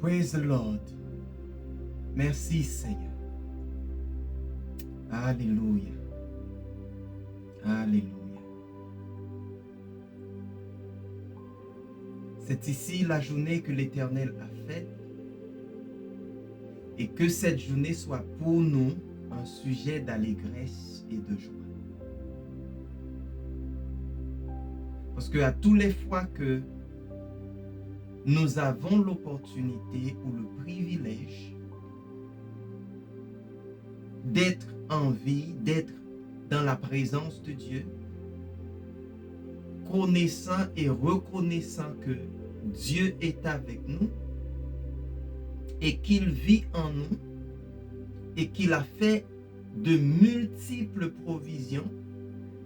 Praise the Lord. Merci Seigneur. Alléluia. Alléluia. C'est ici la journée que l'Éternel a faite et que cette journée soit pour nous un sujet d'allégresse et de joie. Parce que à toutes les fois que nous avons l'opportunité ou le privilège d'être en vie, d'être dans la présence de Dieu, connaissant et reconnaissant que Dieu est avec nous et qu'il vit en nous et qu'il a fait de multiples provisions,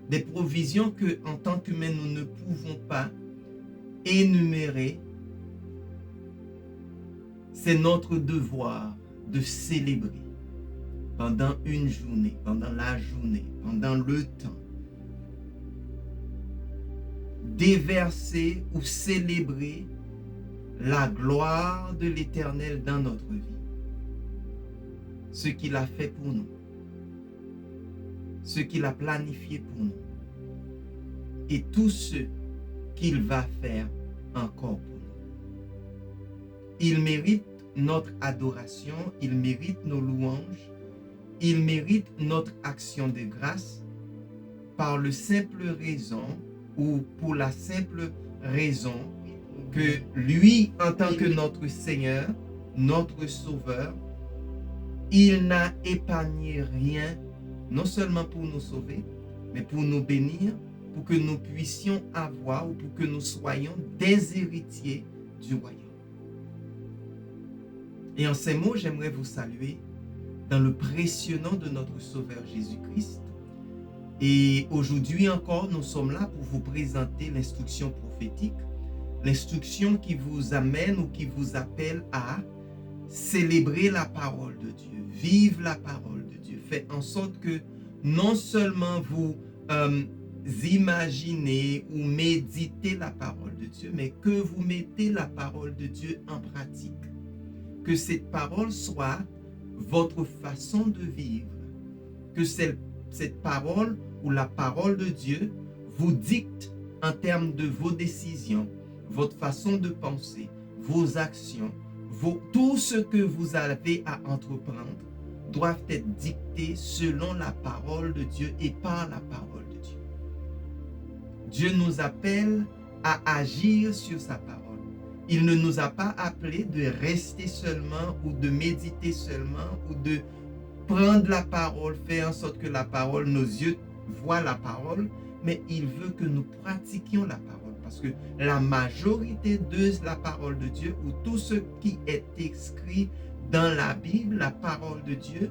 des provisions que en tant qu'humains nous ne pouvons pas énumérer. C'est notre devoir de célébrer pendant une journée, pendant la journée, pendant le temps, déverser ou célébrer la gloire de l'Éternel dans notre vie. Ce qu'il a fait pour nous, ce qu'il a planifié pour nous et tout ce qu'il va faire encore pour nous. Il mérite notre adoration, il mérite nos louanges, il mérite notre action de grâce par le simple raison ou pour la simple raison que lui, en tant que notre Seigneur, notre Sauveur, il n'a épargné rien, non seulement pour nous sauver, mais pour nous bénir, pour que nous puissions avoir ou pour que nous soyons des héritiers du royaume. Et en ces mots, j'aimerais vous saluer dans le précieux nom de notre Sauveur Jésus-Christ. Et aujourd'hui encore, nous sommes là pour vous présenter l'instruction prophétique, l'instruction qui vous amène ou qui vous appelle à célébrer la parole de Dieu, vivre la parole de Dieu. Faites en sorte que non seulement vous imaginez ou méditez la parole de Dieu, mais que vous mettez la parole de Dieu en pratique. Que cette parole soit votre façon de vivre. Que cette parole ou la parole de Dieu vous dicte en termes de vos décisions, votre façon de penser, vos actions, tout ce que vous avez à entreprendre doivent être dictés selon la parole de Dieu et par la parole de Dieu. Dieu nous appelle à agir sur sa parole. Il ne nous a pas appelés de rester seulement ou de méditer seulement ou de prendre la parole, faire en sorte que la parole, nos yeux voient la parole, mais il veut que nous pratiquions la parole. Parce que la majorité de la parole de Dieu ou tout ce qui est écrit dans la Bible, la parole de Dieu,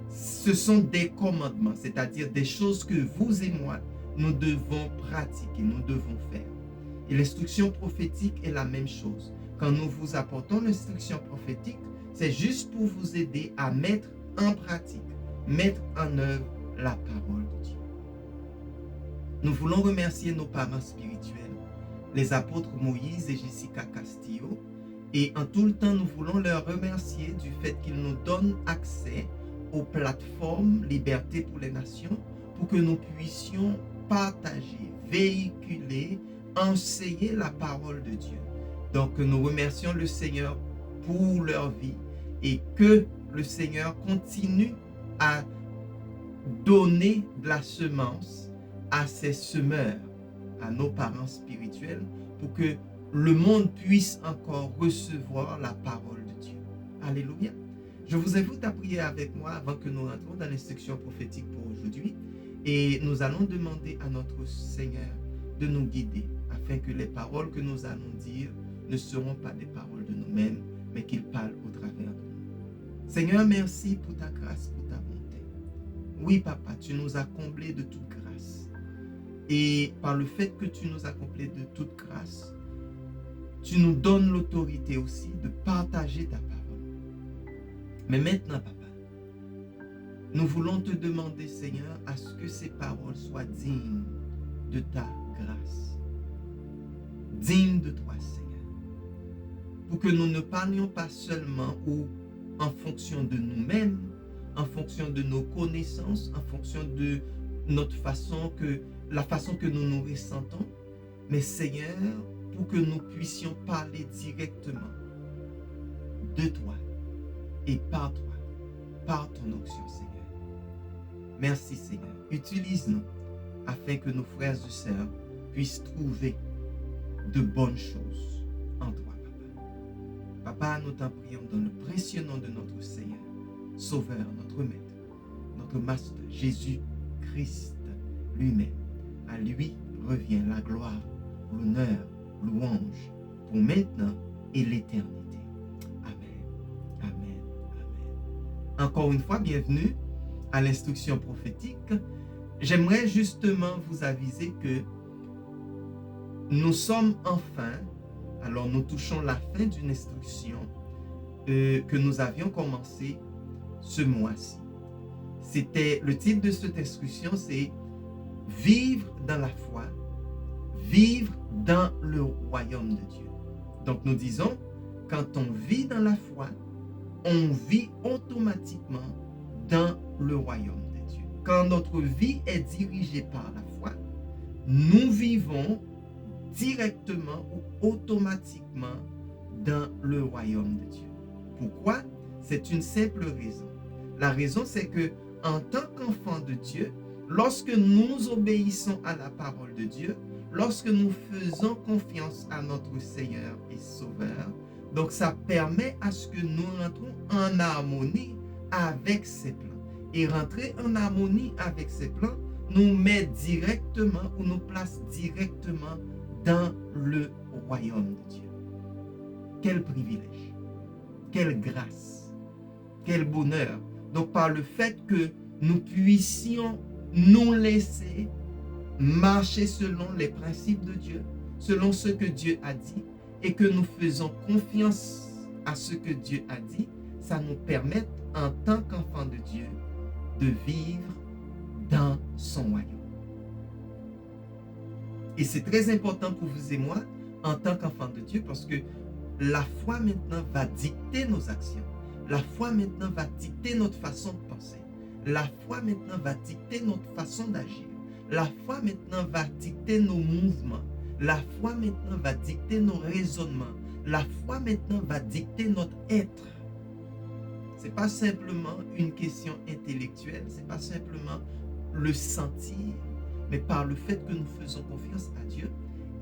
ce sont des commandements, c'est-à-dire des choses que vous et moi, nous devons pratiquer, nous devons faire. Et l'instruction prophétique est la même chose. Quand nous vous apportons l'instruction prophétique, c'est juste pour vous aider à mettre en pratique, mettre en œuvre la parole de Dieu. Nous voulons remercier nos parents spirituels, les apôtres Moïse et Jessica Castillo, et en tout le temps, nous voulons leur remercier du fait qu'ils nous donnent accès aux plateformes Liberté pour les Nations pour que nous puissions partager, véhiculer, enseigner la parole de Dieu. Donc, nous remercions le Seigneur pour leur vie et que le Seigneur continue à donner de la semence à ses semeurs, à nos parents spirituels, pour que le monde puisse encore recevoir la parole de Dieu. Alléluia. Je vous invite à prier avec moi avant que nous rentrions dans l'instruction prophétique pour aujourd'hui. Et nous allons demander à notre Seigneur de nous guider afin que les paroles que nous allons dire ne seront pas des paroles de nous-mêmes, mais qu'il parle au travers de nous. Seigneur, merci pour ta grâce, pour ta bonté. Oui, Papa, tu nous as comblés de toute grâce. Et par le fait que tu nous as comblés de toute grâce, tu nous donnes l'autorité aussi de partager ta parole. Mais maintenant, Papa, nous voulons te demander, Seigneur, à ce que ces paroles soient dignes de ta grâce, dignes de toi, Seigneur, pour que nous ne parlions pas seulement ou en fonction de nous-mêmes, en fonction de nos connaissances, en fonction de notre façon la façon que nous nous ressentons, mais Seigneur, pour que nous puissions parler directement de toi et par toi, par ton onction, Seigneur. Merci, Seigneur. Utilise-nous afin que nos frères et sœurs puissent trouver de bonnes choses en toi, Papa. Papa, nous t'en prions dans le précieux nom de notre Seigneur, Sauveur, notre Maître, notre Master, Jésus-Christ lui-même. À lui revient la gloire, l'honneur, louange, pour maintenant et l'éternité. Amen, amen, amen. Encore une fois, bienvenue à l'instruction prophétique. J'aimerais justement vous aviser que nous sommes enfin, alors nous touchons la fin d'une instruction que nous avions commencé ce mois-ci. C'était le titre de cette instruction, c'est vivre dans la foi, vivre dans le royaume de Dieu. Donc nous disons, quand on vit dans la foi, on vit automatiquement dans le royaume de Dieu. Quand notre vie est dirigée par la foi, nous vivons directement ou automatiquement dans le royaume de Dieu. Pourquoi? C'est une simple raison. La raison, c'est que en tant qu'enfant de Dieu, lorsque nous obéissons à la parole de Dieu, lorsque nous faisons confiance à notre Seigneur et Sauveur, donc ça permet à ce que nous rentrons en harmonie avec ses plans. Et rentrer en harmonie avec ses plans nous met directement ou nous place directement dans le royaume de Dieu. Quel privilège, quelle grâce, quel bonheur. Donc par le fait que nous puissions nous laisser marcher selon les principes de Dieu, selon ce que Dieu a dit, et que nous faisons confiance à ce que Dieu a dit, ça nous permet, en tant qu'enfants de Dieu, de vivre dans son royaume. Et c'est très important pour vous et moi, en tant qu'enfants de Dieu, parce que la foi maintenant va dicter nos actions. La foi maintenant va dicter notre façon de penser. La foi maintenant va dicter notre façon d'agir. La foi maintenant va dicter nos mouvements. La foi maintenant va dicter nos raisonnements. La foi maintenant va dicter notre être. Ce n'est pas simplement une question intellectuelle, ce n'est pas simplement le sentir, mais par le fait que nous faisons confiance à Dieu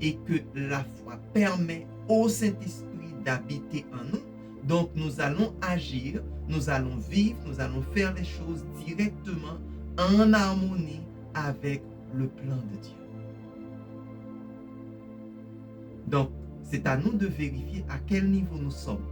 et que la foi permet au Saint-Esprit d'habiter en nous. Donc nous allons agir, nous allons vivre, nous allons faire les choses directement en harmonie avec le plan de Dieu. Donc, c'est à nous de vérifier à quel niveau nous sommes.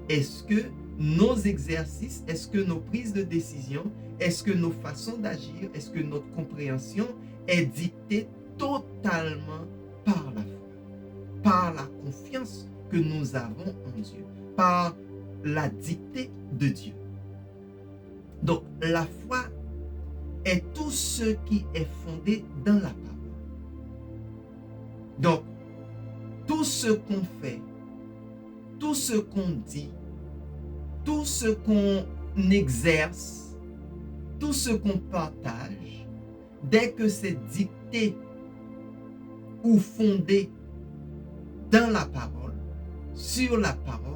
Est-ce que nos exercices, est-ce que nos prises de décision, est-ce que nos façons d'agir, est-ce que notre compréhension est dictée totalement par la foi, par la confiance que nous avons en Dieu, par la dictée de Dieu. Donc, la foi est tout ce qui est fondé dans la parole. Donc, tout ce qu'on fait, tout ce qu'on dit, tout ce qu'on exerce, tout ce qu'on partage, dès que c'est dicté ou fondé dans la parole, sur la parole,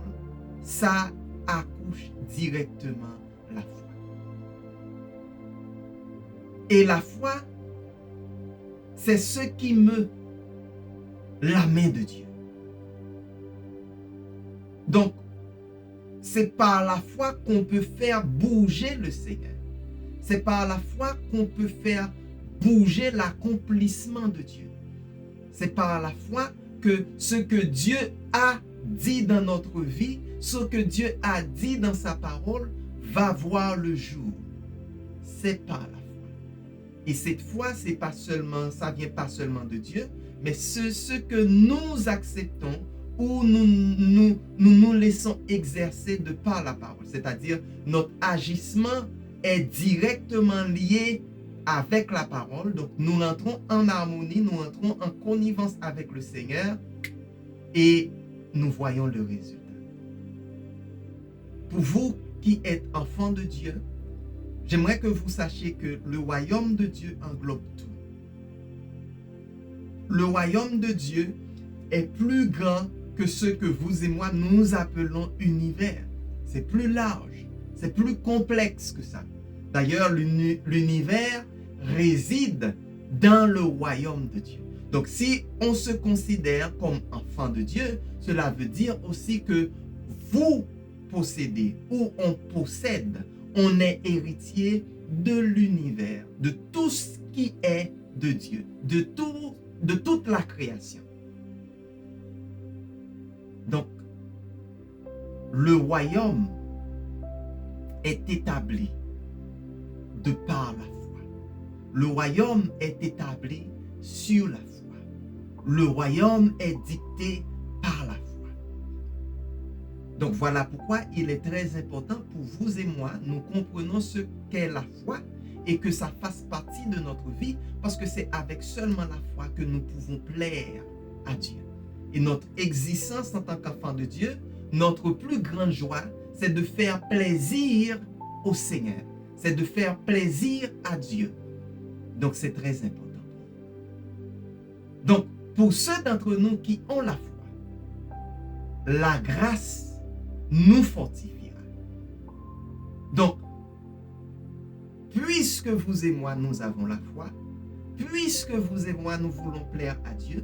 ça accouche directement la foi. Et la foi, c'est ce qui meut la main de Dieu. Donc, c'est par la foi qu'on peut faire bouger le Seigneur. C'est par la foi qu'on peut faire bouger l'accomplissement de Dieu. C'est par la foi que ce que Dieu a dit dans notre vie, ce que Dieu a dit dans sa parole, va voir le jour. C'est par la foi. Et cette foi, c'est pas seulement, ça vient pas seulement de Dieu, mais ce que nous acceptons ou nous laissons exercer de par la parole. C'est-à-dire, notre agissement est directement lié avec la parole. Donc, nous entrons en harmonie, nous entrons en connivence avec le Seigneur et nous voyons le résultat. Pour vous qui êtes enfants de Dieu, j'aimerais que vous sachiez que le royaume de Dieu englobe tout. Le royaume de Dieu est plus grand que ce que vous et moi nous appelons univers. C'est plus large, c'est plus complexe que ça. D'ailleurs, l'univers réside dans le royaume de Dieu. Donc, si on se considère comme enfant de Dieu, cela veut dire aussi que vous possédez ou on possède, on est héritier de l'univers, de tout ce qui est de Dieu, de toute la création. Donc, le royaume est établi de par la foi. Le royaume est établi sur la foi. Le royaume est dicté par la foi. Donc voilà pourquoi il est très important pour vous et moi, nous comprenons ce qu'est la foi et que ça fasse partie de notre vie, parce que c'est avec seulement la foi que nous pouvons plaire à Dieu. Et notre existence en tant qu'enfant de Dieu, notre plus grande joie, c'est de faire plaisir au Seigneur. C'est de faire plaisir à Dieu. Donc c'est très important. Donc pour ceux d'entre nous qui ont la foi, la grâce nous fortifiera. Donc, puisque vous et moi, nous avons la foi, puisque vous et moi, nous voulons plaire à Dieu,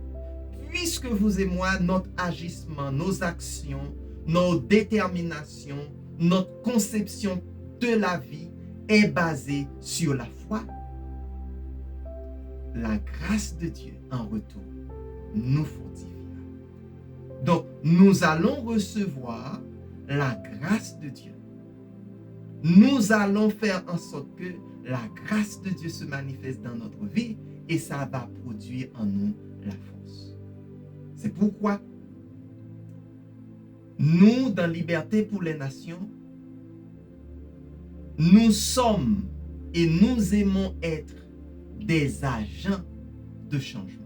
puisque vous et moi, notre agissement, nos actions, nos déterminations, notre conception de la vie est basée sur la foi, la grâce de Dieu en retour nous fortifiera. Donc, nous allons recevoir la grâce de Dieu. Nous allons faire en sorte que la grâce de Dieu se manifeste dans notre vie et ça va produire en nous la force. C'est pourquoi nous, dans Liberté pour les Nations, nous sommes et nous aimons être des agents de changement.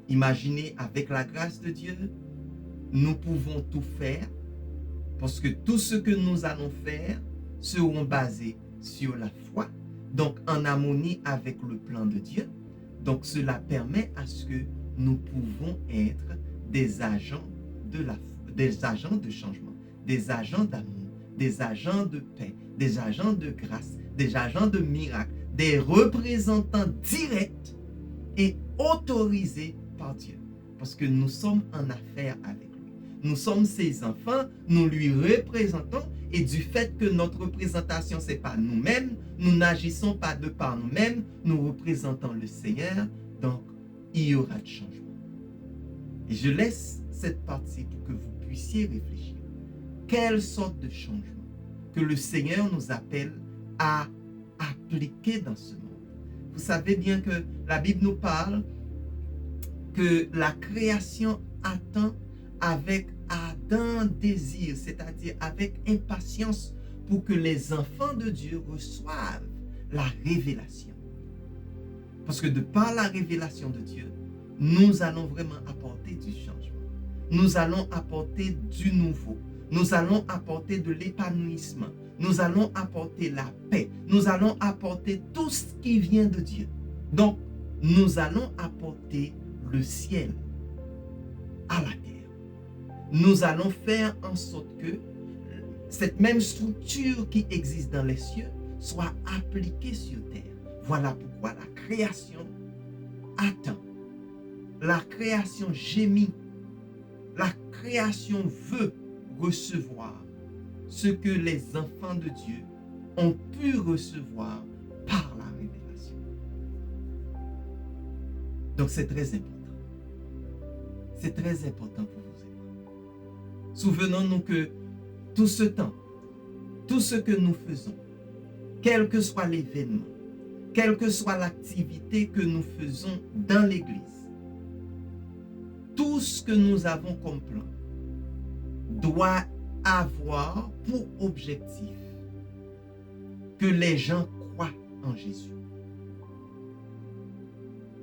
Imaginez, avec la grâce de Dieu, nous pouvons tout faire parce que tout ce que nous allons faire seront basés sur la foi, donc en harmonie avec le plan de Dieu. Donc cela permet à ce que nous pouvons être des agents des agents de changement, des agents d'amour, des agents de paix, des agents de grâce, des agents de miracle, des représentants directs et autorisés par Dieu. Parce que nous sommes en affaire avec lui. Nous sommes ses enfants, nous lui représentons et du fait que notre représentation, ce n'est pas nous-mêmes, nous n'agissons pas de par nous-mêmes, nous représentons le Seigneur, donc il y aura de changement. Et je laisse cette partie pour que vous puissiez réfléchir. Quelle sorte de changement que le Seigneur nous appelle à appliquer dans ce monde? Vous savez bien que la Bible nous parle que la création attend avec ardent désir, c'est-à-dire avec impatience pour que les enfants de Dieu reçoivent la révélation. Parce que de par la révélation de Dieu, nous allons vraiment apporter du changement. Nous allons apporter du nouveau. Nous allons apporter de l'épanouissement. Nous allons apporter la paix. Nous allons apporter tout ce qui vient de Dieu. Donc, nous allons apporter le ciel à la terre. Nous allons faire en sorte que cette même structure qui existe dans les cieux soit appliquée sur terre. Voilà pourquoi la création attend. La création gémit. La création veut recevoir ce que les enfants de Dieu ont pu recevoir par la révélation. Donc c'est très important. C'est très important pour vous et moi. Souvenons-nous que tout ce temps, tout ce que nous faisons, quel que soit l'événement, quelle que soit l'activité que nous faisons dans l'Église, tout ce que nous avons comme plan doit avoir pour objectif que les gens croient en Jésus.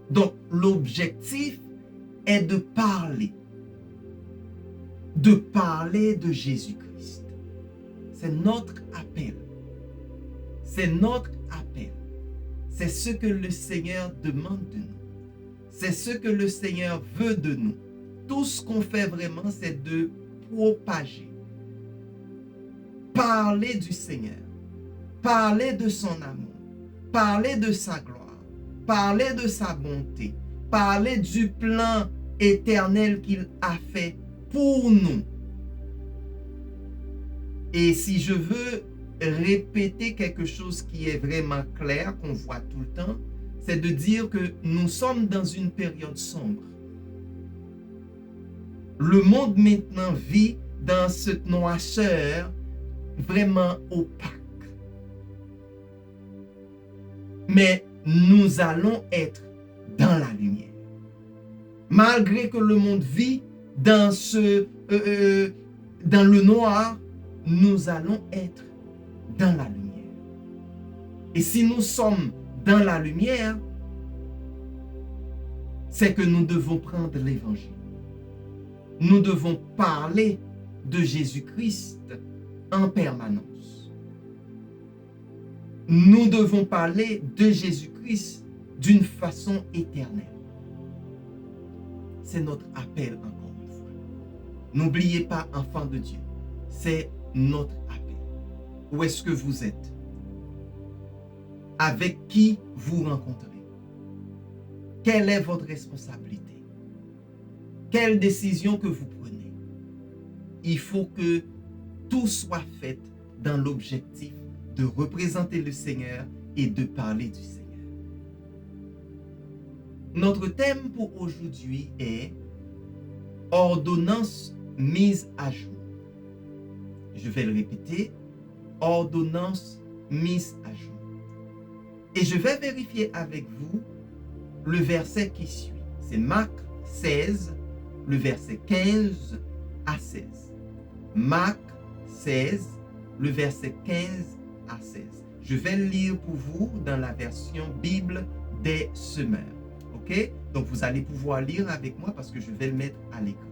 Donc, l'objectif est de parler de Jésus-Christ. C'est notre appel. C'est notre appel. C'est ce que le Seigneur demande de nous. C'est ce que le Seigneur veut de nous. Tout ce qu'on fait vraiment, c'est de propager. Parler du Seigneur. Parler de son amour. Parler de sa gloire. Parler de sa bonté. Parler du plan éternel qu'il a fait pour nous. Et si je veux répéter quelque chose qui est vraiment clair, qu'on voit tout le temps, c'est de dire que nous sommes dans une période sombre. Le monde maintenant vit dans cette noirceur vraiment opaque. Mais nous allons être dans la lumière. Malgré que le monde vit dans dans le noir, nous allons être dans la lumière. Et si nous sommes dans la lumière, c'est que nous devons prendre l'évangile. Nous devons parler de Jésus-Christ en permanence. Nous devons parler de Jésus-Christ d'une façon éternelle. C'est notre appel encore une fois. N'oubliez pas, enfants de Dieu, c'est notre appel. Où est-ce que vous êtes? Avec qui vous rencontrez? Quelle est votre responsabilité? Quelle décision que vous prenez? Il faut que tout soit fait dans l'objectif de représenter le Seigneur et de parler du Seigneur. Notre thème pour aujourd'hui est ordonnance mise à jour. Je vais le répéter, ordonnance mise à jour. Et je vais vérifier avec vous le verset qui suit. C'est Marc 16, le verset 15 à 16. Marc 16, le verset 15 à 16. Je vais le lire pour vous dans la version Bible des semeurs. OK? Donc vous allez pouvoir lire avec moi parce que je vais le mettre à l'écran.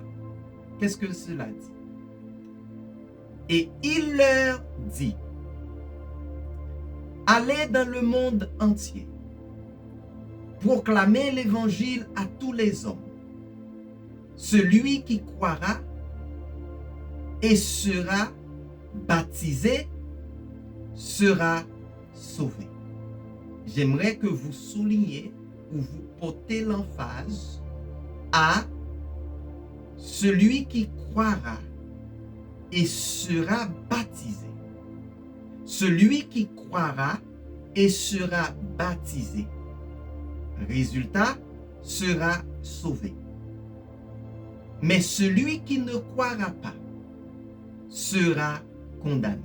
Qu'est-ce que cela dit? Et il leur dit, allez dans le monde entier, proclamez l'évangile à tous les hommes. Celui qui croira et sera baptisé sera sauvé. J'aimerais que vous souligniez ou vous portez l'emphase à celui qui croira et sera baptisé. Celui qui croira et sera baptisé. Résultat, sera sauvé. Mais celui qui ne croira pas sera condamné.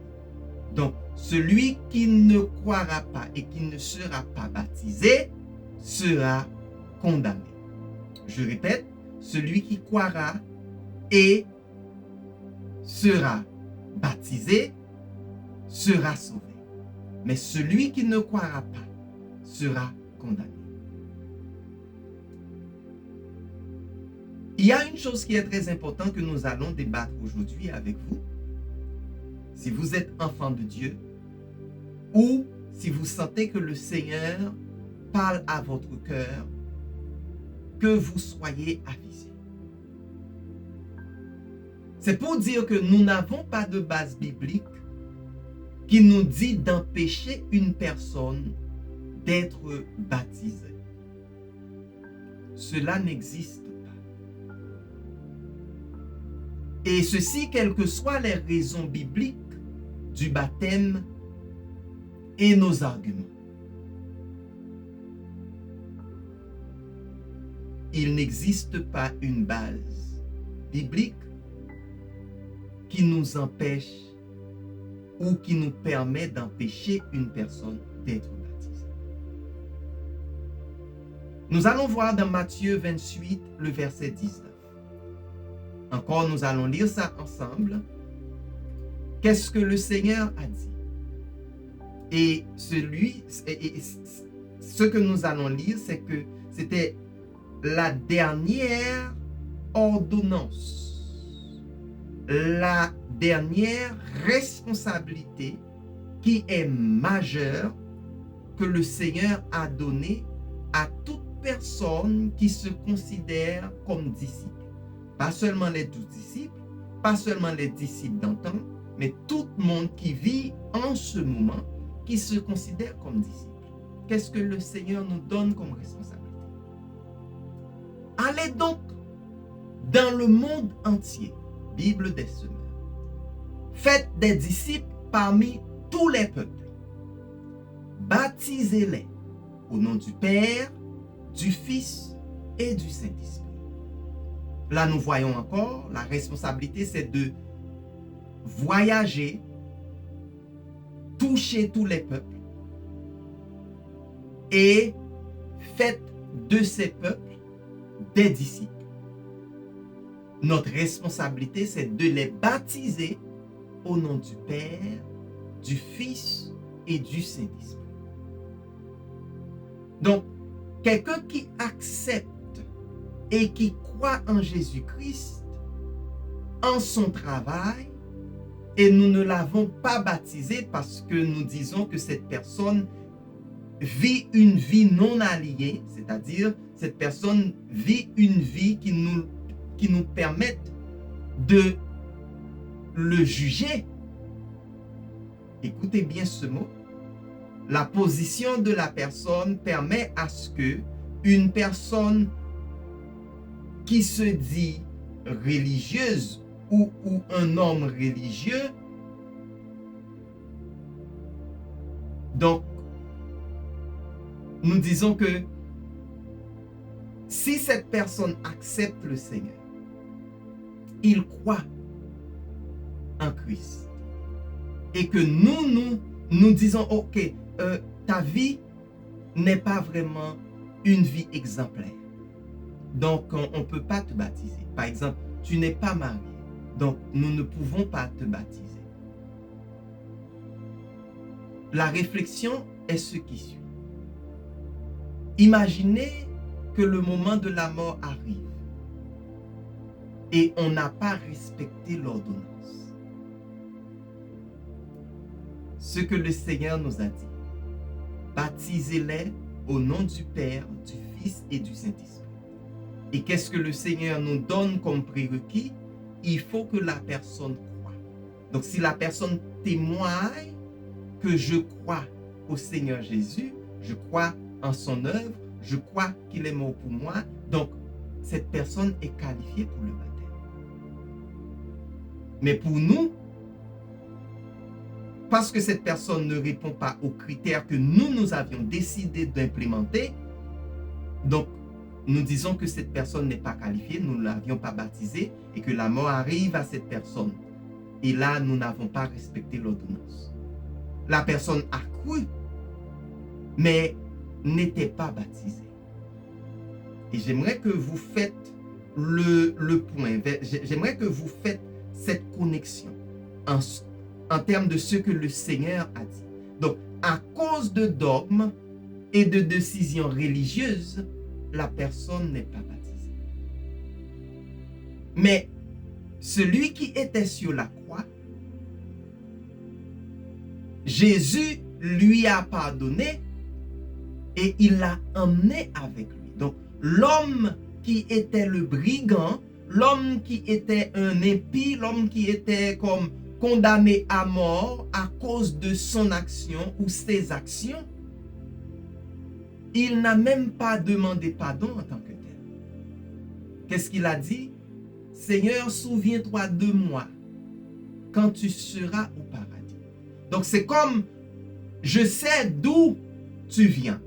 Donc, celui qui ne croira pas et qui ne sera pas baptisé sera condamné. Je répète, celui qui croira et sera baptisé sera sauvé. Mais celui qui ne croira pas sera condamné. Il y a une chose qui est très importante que nous allons débattre aujourd'hui avec vous. Si vous êtes enfant de Dieu ou si vous sentez que le Seigneur parle à votre cœur, que vous soyez avisés. C'est pour dire que nous n'avons pas de base biblique qui nous dit d'empêcher une personne d'être baptisée. Cela n'existe pas. Et ceci, quelles que soient les raisons bibliques du baptême et nos arguments. Il n'existe pas une base biblique qui nous empêche ou qui nous permet d'empêcher une personne d'être baptisée. Nous allons voir dans Matthieu 28, le verset 19. Encore, nous allons lire ça ensemble. Qu'est-ce que le Seigneur a dit? Et ce que nous allons lire, c'est que c'était la dernière ordonnance, la dernière responsabilité qui est majeure que le Seigneur a donnée à toute personne qui se considère comme disciple. Pas seulement les 12 disciples, pas seulement les disciples d'antan, mais tout le monde qui vit en ce moment, qui se considère comme disciple. Qu'est-ce que le Seigneur nous donne comme responsabilité? Allez donc dans le monde entier, Bible des semeurs. Faites des disciples parmi tous les peuples. Baptisez-les au nom du Père, du Fils et du Saint-Esprit. Là, nous voyons encore, la responsabilité, c'est de voyager, toucher tous les peuples et faites de ces peuples des disciples. Notre responsabilité, c'est de les baptiser au nom du Père, du Fils et du Saint-Esprit. Donc, quelqu'un qui accepte et qui croit en Jésus-Christ, en son travail, et nous ne l'avons pas baptisé parce que nous disons que cette personne vit une vie non alliée, c'est-à-dire cette personne vit une vie qui nous permette de le juger. Écoutez bien ce mot. La position de la personne permet à ce que une personne qui se dit religieuse ou un homme religieux, donc nous disons que si cette personne accepte le Seigneur, il croit en Christ, et que nous disons, ok, ta vie n'est pas vraiment une vie exemplaire, donc on ne peut pas te baptiser. Par exemple, tu n'es pas marié, donc nous ne pouvons pas te baptiser. La réflexion est ce qui suit. Imaginez que le moment de la mort arrive et on n'a pas respecté l'ordonnance. Ce que le Seigneur nous a dit, baptisez-les au nom du Père, du Fils et du Saint-Esprit. Et qu'est-ce que le Seigneur nous donne comme prérequis? Il faut que la personne croie. Donc si la personne témoigne que je crois au Seigneur Jésus, je crois en son œuvre, je crois qu'il est mort pour moi, donc cette personne est qualifiée pour le baptême. Mais pour nous, parce que cette personne ne répond pas aux critères que nous avions décidé d'implémenter, donc nous disons que cette personne n'est pas qualifiée, nous ne l'avions pas baptisée et que la mort arrive à cette personne. Et là, nous n'avons pas respecté l'ordonnance. La personne a cru, mais n'était pas baptisée. Et j'aimerais que vous faites le point, j'aimerais que vous faites cette connexion en termes de ce que le Seigneur a dit. Donc, à cause de dogmes et de décisions religieuses, la personne n'est pas baptisée. Mais celui qui était sur la croix, Jésus lui a pardonné et il l'a emmené avec lui. Donc, l'homme qui était le brigand, l'homme qui était un impie, l'homme qui était comme condamné à mort à cause de son action ou ses actions, il n'a même pas demandé pardon en tant que tel. Qu'est-ce qu'il a dit? Seigneur, souviens-toi de moi quand tu seras au paradis. Donc c'est comme, je sais d'où tu viens.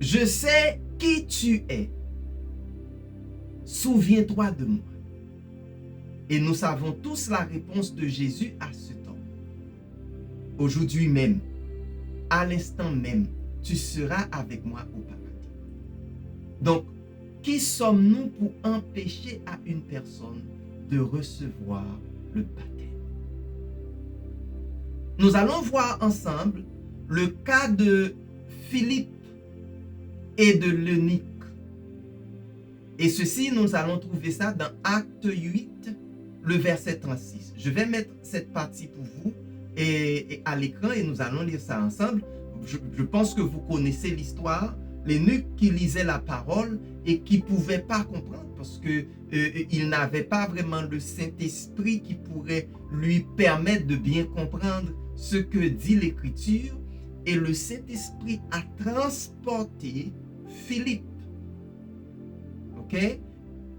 Je sais qui tu es. Souviens-toi de moi. Et nous savons tous la réponse de Jésus à ce temps. Aujourd'hui même, à l'instant même, tu seras avec moi au paradis. Donc, qui sommes-nous pour empêcher à une personne de recevoir le baptême? Nous allons voir ensemble le cas de Philippe et de l'eunuque. Et ceci, nous allons trouver ça dans Acte 8, le verset 36. Je vais mettre cette partie pour vous et à l'écran et nous allons lire ça ensemble. Je pense que vous connaissez l'histoire. L'eunuque qui lisait la parole et qui ne pouvait pas comprendre parce qu'il n'avait pas vraiment le Saint-Esprit qui pourrait lui permettre de bien comprendre ce que dit l'Écriture. Et le Saint-Esprit a transporté Philippe, ok,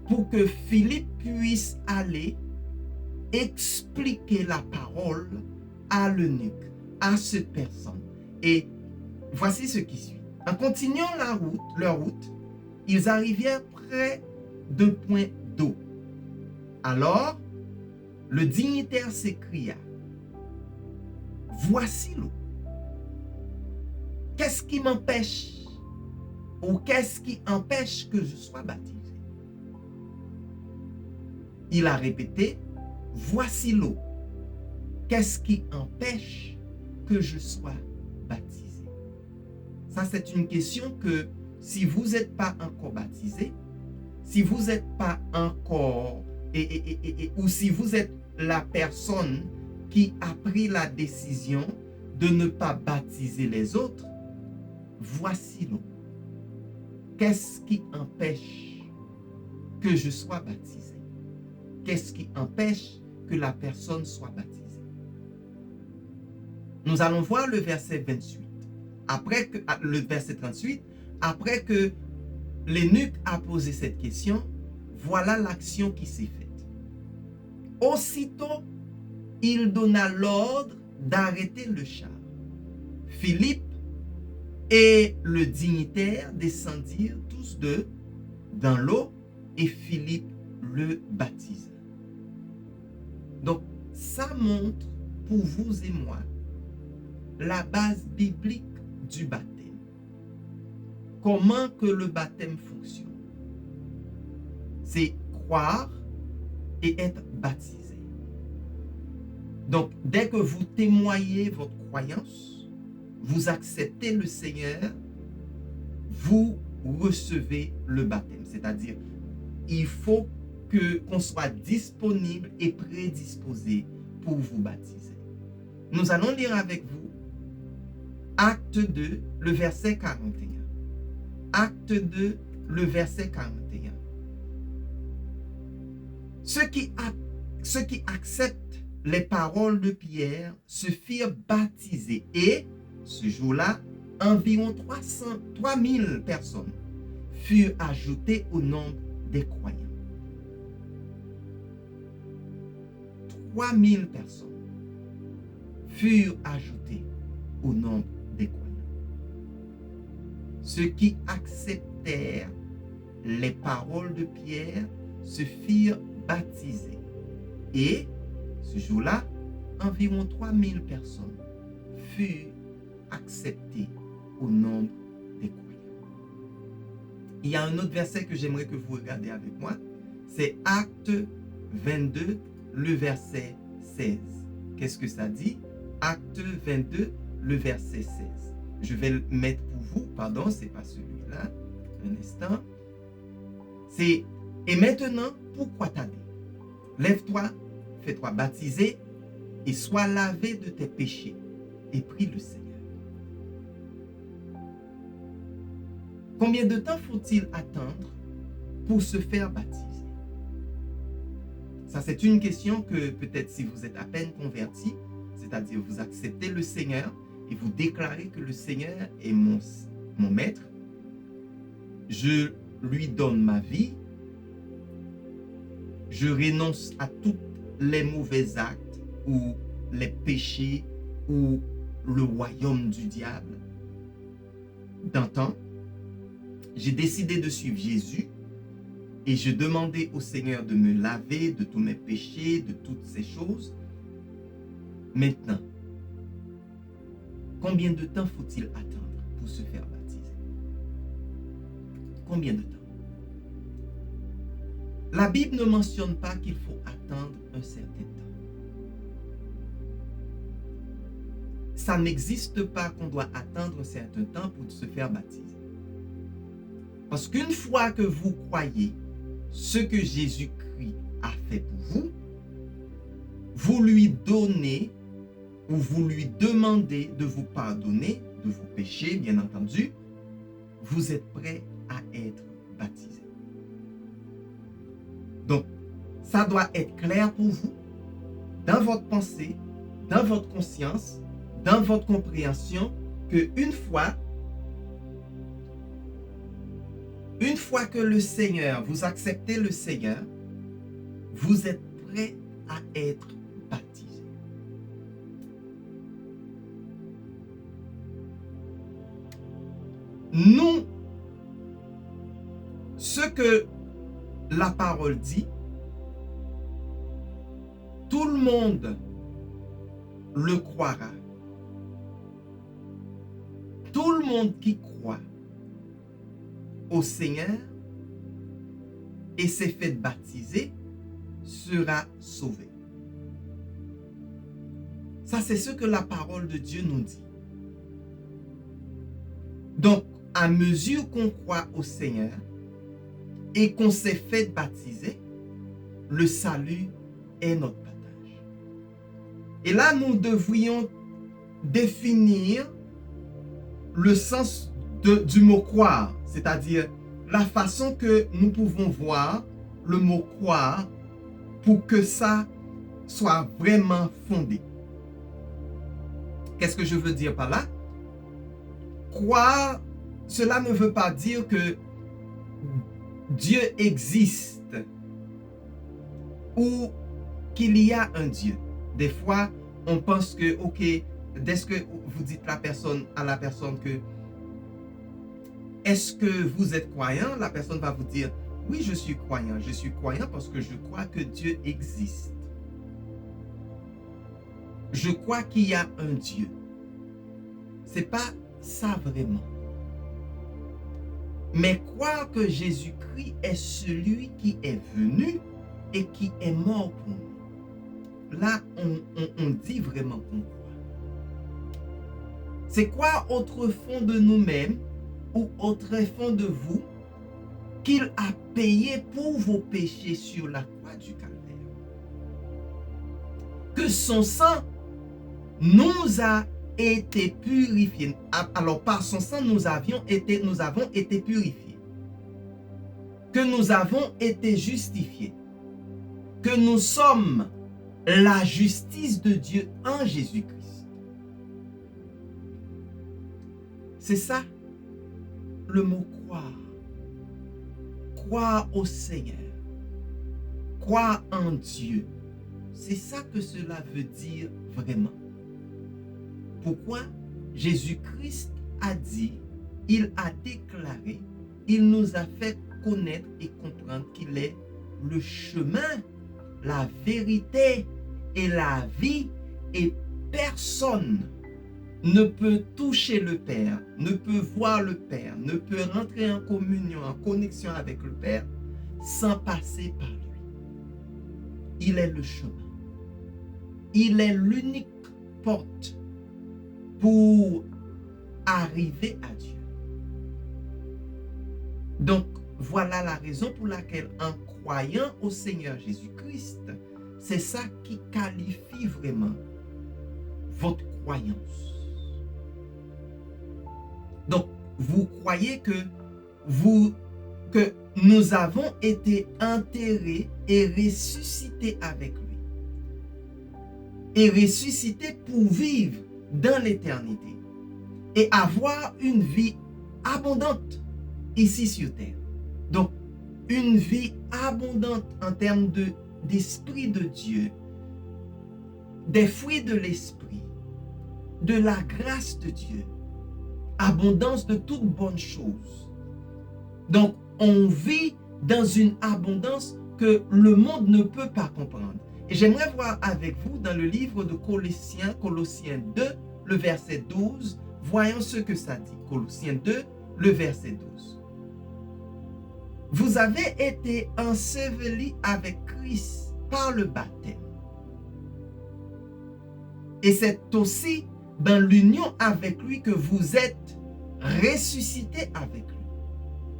pour que Philippe puisse aller expliquer la parole à l'eunuque, à cette personne. Et voici ce qui suit. En continuant leur route, ils arrivèrent près d'un point d'eau. Alors, le dignitaire s'écria, « Voici l'eau. Qu'est-ce qui m'empêche ou qu'est-ce qui empêche que je sois baptisé? » Il a répété, « Voici l'eau. Qu'est-ce qui empêche que je sois baptisé? » Ça, c'est une question que si vous n'êtes pas encore baptisé, si vous n'êtes pas encore, ou si vous êtes la personne qui a pris la décision de ne pas baptiser les autres, voici l'eau. Qu'est-ce qui empêche que je sois baptisé? Qu'est-ce qui empêche que la personne soit baptisée? Nous allons voir le verset 28. Le verset 38, après que l'eunuque a posé cette question, voilà l'action qui s'est faite. Aussitôt, il donna l'ordre d'arrêter le char. Philippe et le dignitaire descendirent tous deux dans l'eau et Philippe le baptise. Donc, ça montre pour vous et moi la base biblique du baptême. Comment que le baptême fonctionne? C'est croire et être baptisé. Donc, dès que vous témoignez votre croyance, vous acceptez le Seigneur, vous recevez le baptême. C'est-à-dire, il faut qu'on soit disponible et prédisposé pour vous baptiser. Nous allons lire avec vous Acte 2, le verset 41. Acte 2, le verset 41. Ceux qui acceptent les paroles de Pierre se firent baptiser et, ce jour-là, environ 3000 personnes furent ajoutées au nombre des croyants. 3000 personnes furent ajoutées au nombre des croyants. Ceux qui acceptèrent les paroles de Pierre se firent baptiser. Et, ce jour-là, environ 3000 personnes furent acceptées au nombre des croyants. Il y a un autre verset que j'aimerais que vous regardiez avec moi. C'est Acte 22, le verset 16. Qu'est-ce que ça dit? Acte 22, le verset 16. Je vais le mettre pour vous, pardon, c'est pas celui-là. Un instant. C'est « Et maintenant, pourquoi tarder? Lève-toi, fais-toi baptiser et sois lavé de tes péchés et prie le Seigneur. » Combien de temps faut-il attendre pour se faire baptiser? Ça, c'est une question que peut-être si vous êtes à peine converti, c'est-à-dire vous acceptez le Seigneur et vous déclarez que le Seigneur est mon maître, je lui donne ma vie, je renonce à tous les mauvais actes ou les péchés ou le royaume du diable. D'antan, j'ai décidé de suivre Jésus et je demandais au Seigneur de me laver de tous mes péchés, de toutes ces choses. Maintenant, combien de temps faut-il attendre pour se faire baptiser? Combien de temps? La Bible ne mentionne pas qu'il faut attendre un certain temps. Ça n'existe pas qu'on doit attendre un certain temps pour se faire baptiser. Parce qu'une fois que vous croyez ce que Jésus-Christ a fait pour vous, vous lui donnez ou vous lui demandez de vous pardonner de vos péchés, bien entendu, vous êtes prêt à être baptisé. Donc, ça doit être clair pour vous, dans votre pensée, dans votre conscience, dans votre compréhension, qu'une fois que le Seigneur, vous acceptez le Seigneur, vous êtes prêt à être baptisé. Nous, ce que la parole dit, tout le monde le croira. Tout le monde qui croit au Seigneur et s'est fait baptiser sera sauvé. Ça, c'est ce que la parole de Dieu nous dit. Donc, à mesure qu'on croit au Seigneur et qu'on s'est fait baptiser, le salut est notre partage. Et là, nous devrions définir le sens du mot croire, c'est-à-dire la façon que nous pouvons voir le mot croire pour que ça soit vraiment fondé. Qu'est-ce que je veux dire par là? Croire, cela ne veut pas dire que Dieu existe ou qu'il y a un Dieu. Des fois, on pense que, ok, dès que vous dites à la personne que est-ce que vous êtes croyant, la personne va vous dire Oui, je suis croyant. Je suis croyant parce que je crois que Dieu existe. Je crois qu'il y a un Dieu. C'est pas ça vraiment. Mais croire que Jésus-Christ est celui qui est venu et qui est mort pour nous. Là, on dit vraiment qu'on croit. C'est quoi au fond de nous-mêmes ou au fond de vous qu'il a payé pour vos péchés sur la croix du Calvaire. Que son sang nous a été purifiés. Alors par son sang, nous avons été purifiés. Que nous avons été justifiés. Que nous sommes la justice de Dieu en Jésus-Christ. C'est ça le mot croire. Croire au Seigneur. Croire en Dieu. C'est ça que cela veut dire vraiment. Pourquoi? Jésus-Christ a dit, il a déclaré, il nous a fait connaître et comprendre qu'il est le chemin, la vérité et la vie, et personne ne peut toucher le Père, ne peut voir le Père, ne peut rentrer en communion, en connexion avec le Père sans passer par lui. Il est le chemin. Il est l'unique porte pour arriver à Dieu. Donc, voilà la raison pour laquelle, en croyant au Seigneur Jésus-Christ, c'est ça qui qualifie vraiment votre croyance. Donc, vous croyez que nous avons été enterrés et ressuscités avec lui. Et ressuscités pour vivre dans l'éternité et avoir une vie abondante ici sur terre. Donc, une vie abondante en termes d'esprit de Dieu, des fruits de l'esprit, de la grâce de Dieu, abondance de toutes bonnes choses. Donc, on vit dans une abondance que le monde ne peut pas comprendre. Et j'aimerais voir avec vous dans le livre de Colossiens 2, le verset 12, voyons ce que ça dit. Colossiens 2, le verset 12. Vous avez été ensevelis avec Christ par le baptême. Et c'est aussi dans l'union avec lui que vous êtes ressuscités avec lui.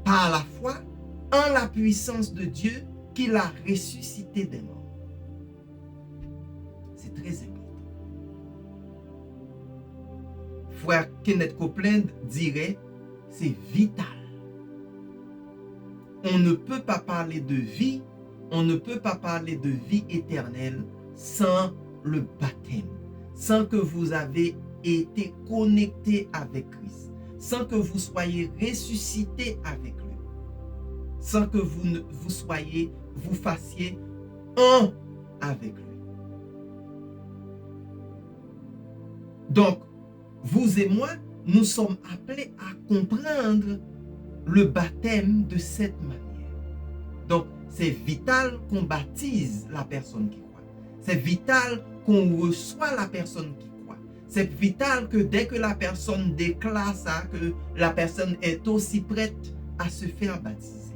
Par la foi en la puissance de Dieu qui l'a ressuscité des morts. C'est très important. Frère Kenneth Copeland dirait, c'est vital. On ne peut pas parler de vie, on ne peut pas parler de vie éternelle sans le baptême, sans que vous avez été connecté avec Christ, sans que vous soyez ressuscité avec lui, sans que vous fassiez un avec lui. Donc, vous et moi, nous sommes appelés à comprendre le baptême de cette manière. Donc, c'est vital qu'on baptise la personne qui croit. C'est vital qu'on reçoit la personne qui croit. C'est vital que dès que la personne déclare ça, que la personne est aussi prête à se faire baptiser.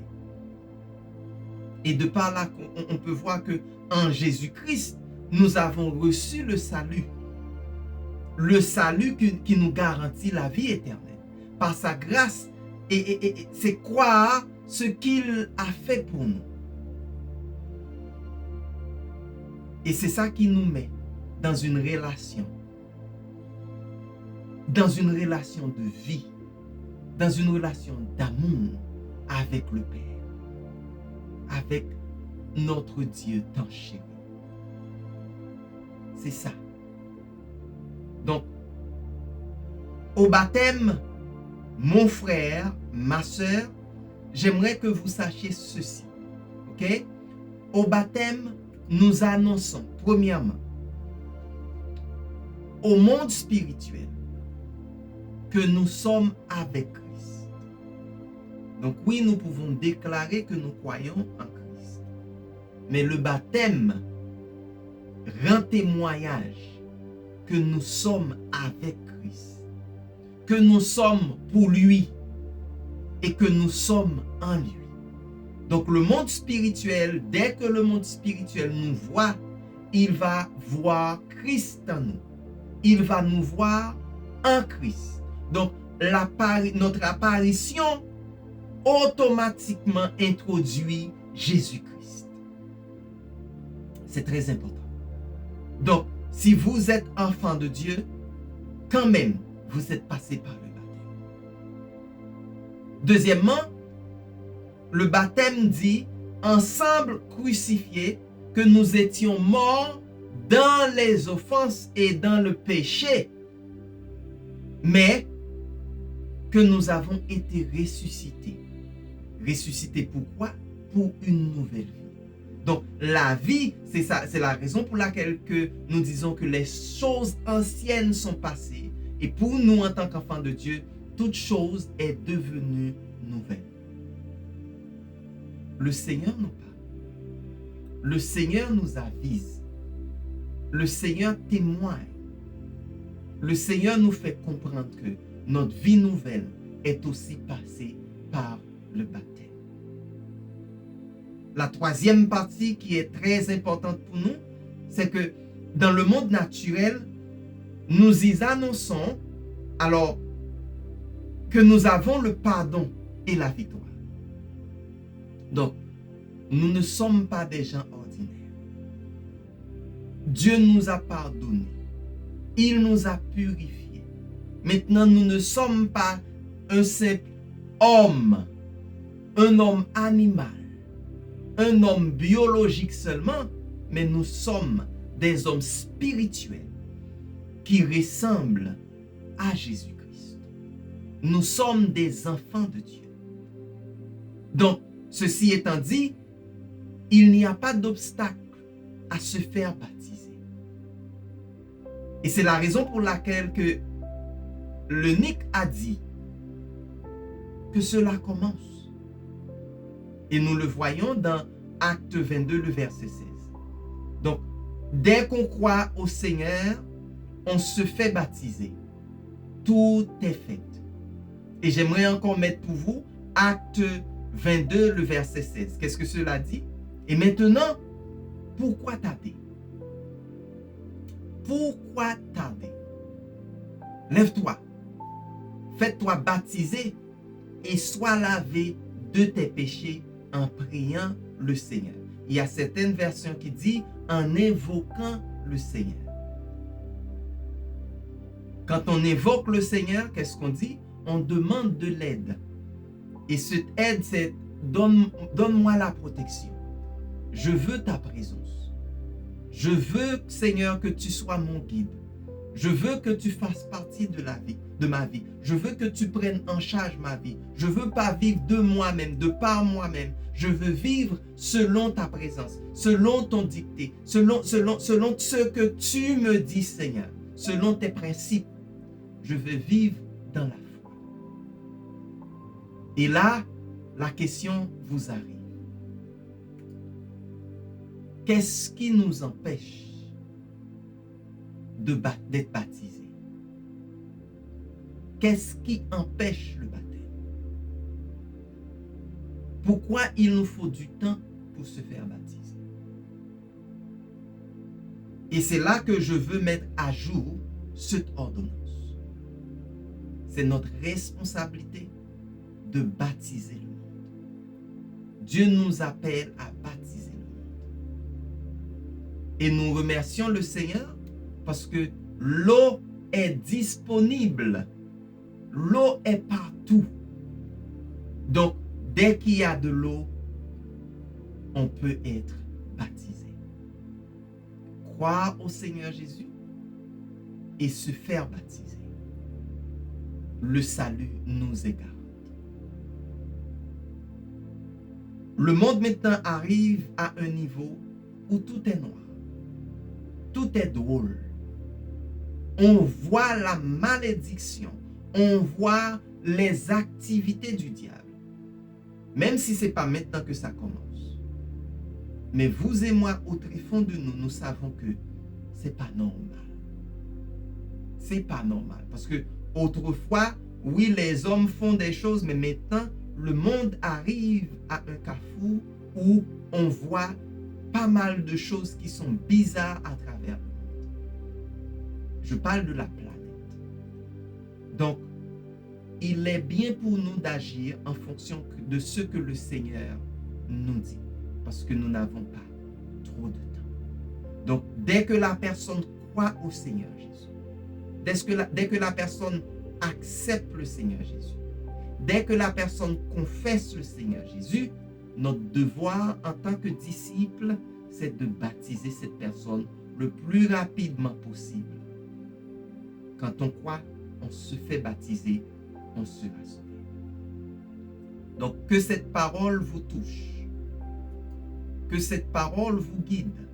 Et de par là, on peut voir que en Jésus-Christ, nous avons reçu le salut. Le salut qui nous garantit la vie éternelle. Par sa grâce, et c'est croire ce qu'il a fait pour nous. Et c'est ça qui nous met dans une relation. Dans une relation de vie. Dans une relation d'amour avec le Père. Avec notre Dieu tant chéri. C'est ça. Donc, au baptême, mon frère, ma soeur, j'aimerais que vous sachiez ceci. Ok? Au baptême, nous annonçons, premièrement, au monde spirituel, que nous sommes avec Christ. Donc oui, nous pouvons déclarer que nous croyons en Christ. Mais le baptême rend témoignage que nous sommes avec Christ, que nous sommes pour lui et que nous sommes en lui. Donc le monde spirituel, dès que le monde spirituel nous voit, il va voir Christ en nous. Il va nous voir en Christ. Donc notre apparition automatiquement introduit Jésus-Christ. C'est très important. Donc, si vous êtes enfant de Dieu, quand même, vous êtes passé par le baptême. Deuxièmement, le baptême dit, ensemble crucifiés, que nous étions morts dans les offenses et dans le péché, mais que nous avons été ressuscités. Ressuscités pourquoi? Pour une nouvelle vie. Donc la vie, c'est ça, c'est la raison pour laquelle que nous disons que les choses anciennes sont passées. Et pour nous, en tant qu'enfants de Dieu, toute chose est devenue nouvelle. Le Seigneur nous parle. Le Seigneur nous avise. Le Seigneur témoigne. Le Seigneur nous fait comprendre que notre vie nouvelle est aussi passée par le baptême. La troisième partie qui est très importante pour nous, c'est que dans le monde naturel, nous y annonçons alors que nous avons le pardon et la victoire. Donc, nous ne sommes pas des gens ordinaires. Dieu nous a pardonnés. Il nous a purifiés. Maintenant, nous ne sommes pas un simple homme, un homme animal, un homme biologique seulement, mais nous sommes des hommes spirituels qui ressemblent à Jésus-Christ. Nous sommes des enfants de Dieu. Donc, ceci étant dit, il n'y a pas d'obstacle à se faire baptiser. Et c'est la raison pour laquelle que le NIC a dit que cela commence. Et nous le voyons dans Acte 22, le verset 16. Donc, dès qu'on croit au Seigneur, on se fait baptiser. Tout est fait. Et j'aimerais encore mettre pour vous Acte 22, le verset 16. Qu'est-ce que cela dit? Et maintenant, pourquoi tarder? Pourquoi tarder? Lève-toi, fais-toi baptiser et sois lavé de tes péchés en priant le Seigneur. Il y a certaines versions qui disent en invoquant le Seigneur. Quand on évoque le Seigneur, qu'est-ce qu'on dit? On demande de l'aide. Et cette aide, c'est donne-moi la protection. Je veux ta présence. Je veux, Seigneur, que tu sois mon guide. Je veux que tu fasses partie de ma vie. Je veux que tu prennes en charge ma vie. Je ne veux pas vivre de moi-même, de par moi-même. Je veux vivre selon ta présence, selon ton dicté, selon ce que tu me dis, Seigneur, selon tes principes. Je veux vivre dans la foi. Et là, la question vous arrive. Qu'est-ce qui nous empêche d'être baptisés? Qu'est-ce qui empêche le baptême? Pourquoi il nous faut du temps pour se faire baptiser? Et c'est là que je veux mettre à jour cette ordonnance. C'est notre responsabilité de baptiser le monde. Dieu nous appelle à baptiser le monde. Et nous remercions le Seigneur parce que l'eau est disponible. L'eau est partout. Donc, dès qu'il y a de l'eau, on peut être baptisé. Croire au Seigneur Jésus et se faire baptiser. Le salut nous est garanti. Le monde maintenant arrive à un niveau où tout est noir. Tout est drôle. On voit la malédiction. On voit les activités du diable. Même si ce n'est pas maintenant que ça commence. Mais vous et moi, au tréfonds de nous, nous savons que ce n'est pas normal. C'est pas normal. Parce que autrefois, oui, les hommes font des choses, mais maintenant, le monde arrive à un carrefour où on voit pas mal de choses qui sont bizarres à travers le monde. Je parle de la planète. Donc, il est bien pour nous d'agir en fonction de ce que le Seigneur nous dit. Parce que nous n'avons pas trop de temps. Donc, dès que la personne croit au Seigneur Jésus, dès que la personne accepte le Seigneur Jésus, dès que la personne confesse le Seigneur Jésus, notre devoir en tant que disciple, c'est de baptiser cette personne le plus rapidement possible. Quand on croit, on se fait baptiser, on sera sauvé. Donc, que cette parole vous touche. Que cette parole vous guide,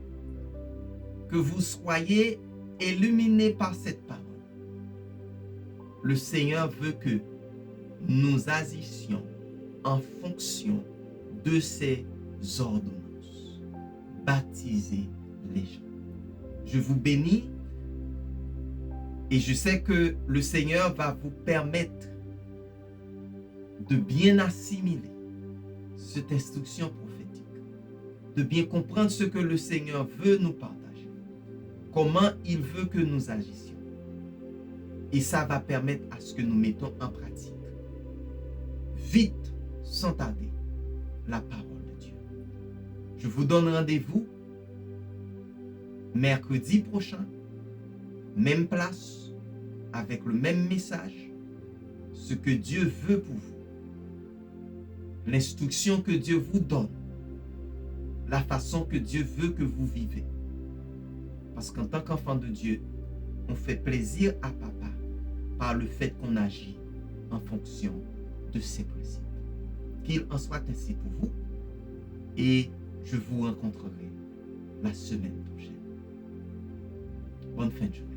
que vous soyez illuminés par cette parole. Le Seigneur veut que nous agissions en fonction de ces ordonnances. Baptisez les gens. Je vous bénis et je sais que le Seigneur va vous permettre de bien assimiler cette instruction prophétique, de bien comprendre ce que le Seigneur veut nous partager, comment il veut que nous agissions. Et ça va permettre à ce que nous mettons en pratique, vite, sans tarder, la parole de Dieu. Je vous donne rendez-vous mercredi prochain, même place, avec le même message, ce que Dieu veut pour vous, l'instruction que Dieu vous donne, la façon que Dieu veut que vous vivez. Parce qu'en tant qu'enfant de Dieu, on fait plaisir à papa par le fait qu'on agit en fonction de ses principes. Qu'il en soit ainsi pour vous et je vous rencontrerai la semaine prochaine. Bonne fin de journée.